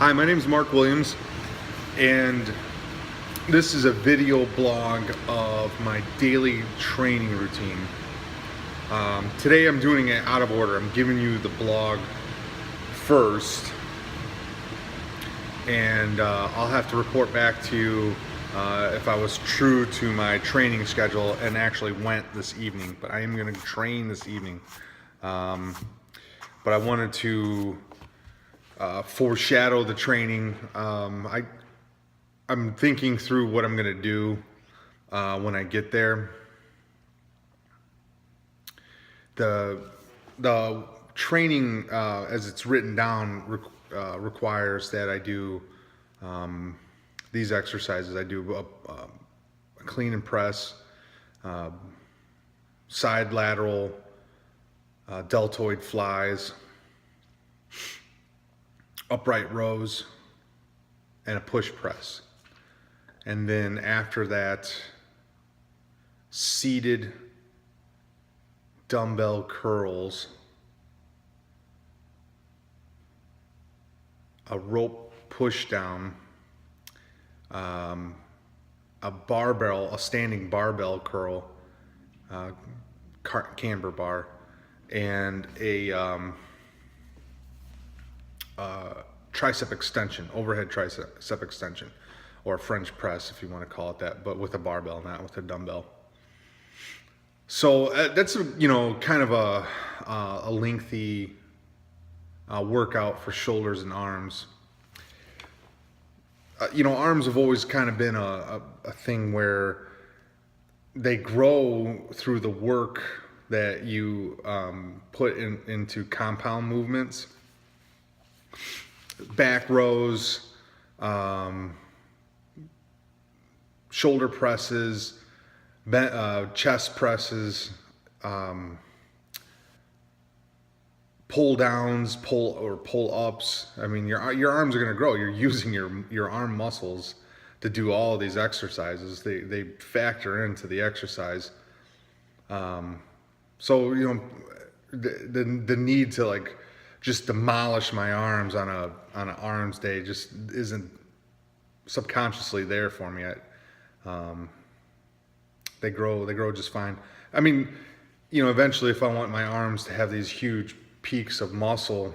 Hi, my name is Mark Williams, and this is a video blog of my daily training routine. Today I'm doing it out of order. I'm giving you the blog first, and I'll have to report back to you if I was true to my training schedule and actually went this evening. But I am going to train this evening. But I wanted to foreshadow the training. I'm thinking through what I'm going to do when I get there. The training, as it's written down, requires that I do these exercises. I do a clean and press, side lateral, deltoid flies, upright rows, and a push press. And then after that, seated dumbbell curls, a rope push down, a standing barbell curl, camber bar, and a tricep extension, overhead tricep extension, or French press if you want to call it that, but with a barbell, not with a dumbbell. So that's kind of a lengthy workout for shoulders and arms. Arms have always kind of been a thing where they grow through the work that you put into compound movements. Back rows, shoulder presses, chest presses, pull downs, pull ups. I mean, your arms are going to grow. You're using your arm muscles to do all of these exercises. They factor into the exercise. So the need to just demolish my arms on an arms day just isn't subconsciously there for me. They grow just fine. I mean, eventually if I want my arms to have these huge peaks of muscle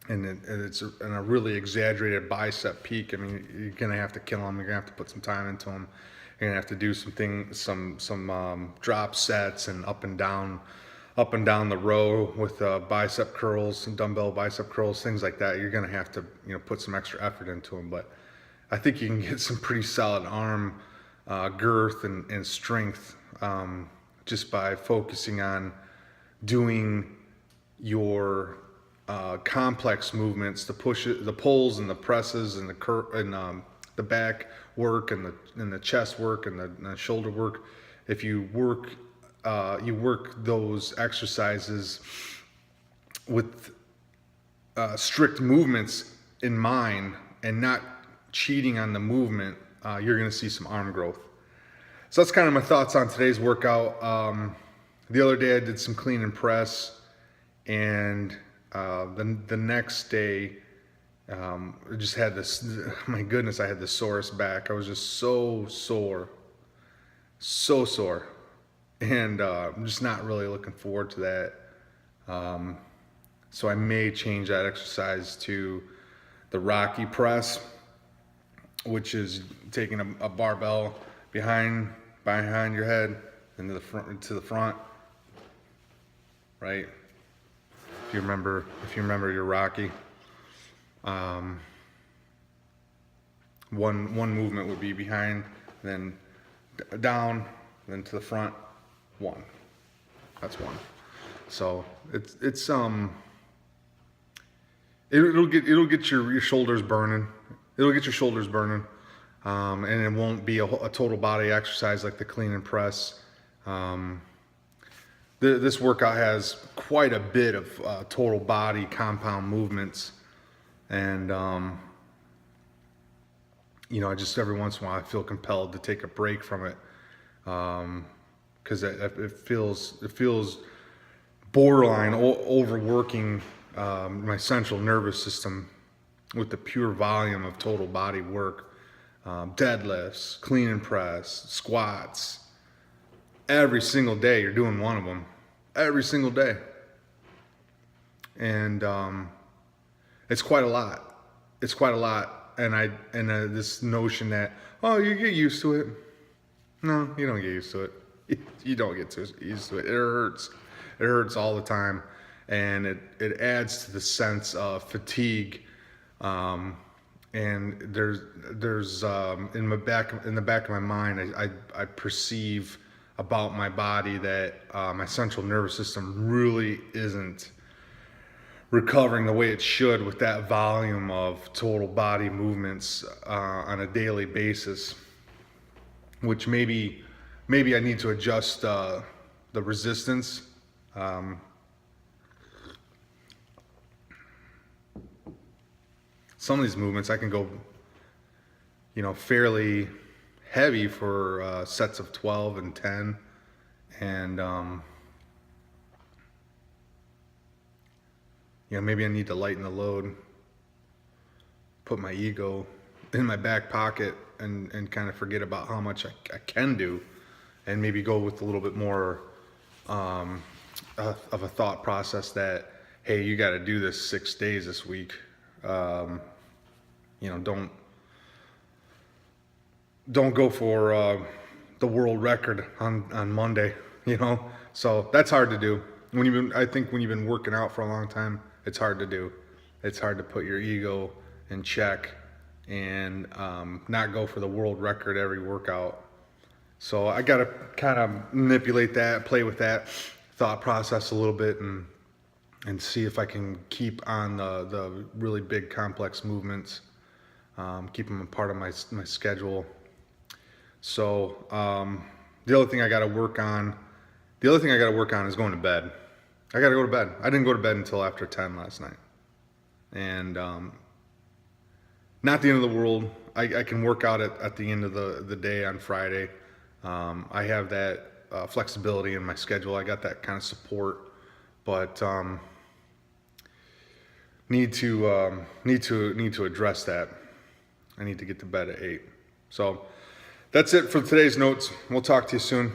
and it's in a really exaggerated bicep peak, I mean, you're gonna have to kill them. You're gonna have to put some time into them. You're gonna have to do some drop sets and up and down the row with bicep curls and dumbbell bicep curls, things like that. You're gonna have to put some extra effort into them, but I think you can get some pretty solid arm girth and strength just by focusing on doing your complex movements, the pulls and the presses and the back work and the chest work and the shoulder work. If you work those exercises with strict movements in mind and not cheating on the movement, you're going to see some arm growth. So that's kind of my thoughts on today's workout. The other day I did some clean and press, and the next day I just had this, my goodness, I had the sorest back. I was just so sore, and I'm just not really looking forward to that. So I may change that exercise to the Rocky press, which is taking a barbell behind your head into the front, right? If you remember your Rocky, one movement would be behind, then down, then to the front. That's one. So it'll get your shoulders burning. It'll get your shoulders burning, and it won't be a total body exercise like the clean and press. This workout has quite a bit of total body compound movements, and I just every once in a while I feel compelled to take a break from it, because it feels borderline overworking my central nervous system with the pure volume of total body work, deadlifts, clean and press, squats. Every single day you're doing one of them. Every single day. And it's quite a lot. It's quite a lot. And this notion that, oh, you get used to it. No, you don't get used to it. You don't get used to it. It hurts. It hurts all the time. And it adds to the sense of fatigue. And there's in the back of my mind, I perceive about my body that my central nervous system really isn't recovering the way it should with that volume of total body movements on a daily basis, which maybe I need to adjust the resistance. Some of these movements I can go, fairly heavy for sets of 12 and 10, and maybe I need to lighten the load, put my ego in my back pocket, and kind of forget about how much I can do, and maybe go with a little bit more of a thought process that, hey, you got to do this 6 days this week. Don't go for the world record on Monday, So that's hard to do. I think when you've been working out for a long time, it's hard to do. It's hard to put your ego in check and not go for the world record every workout. So I got to kind of manipulate that, play with that thought process a little bit, and see if I can keep on the really big complex movements, keep them a part of my schedule. So the other thing I got to work on is going to bed. I got to go to bed. I didn't go to bed until after 10 last night. And not the end of the world. I can work out at the end of the day on Friday. I have that flexibility in my schedule. I got that kind of support, but need to address that. I need to get to bed at 8. So that's it for today's notes. We'll talk to you soon.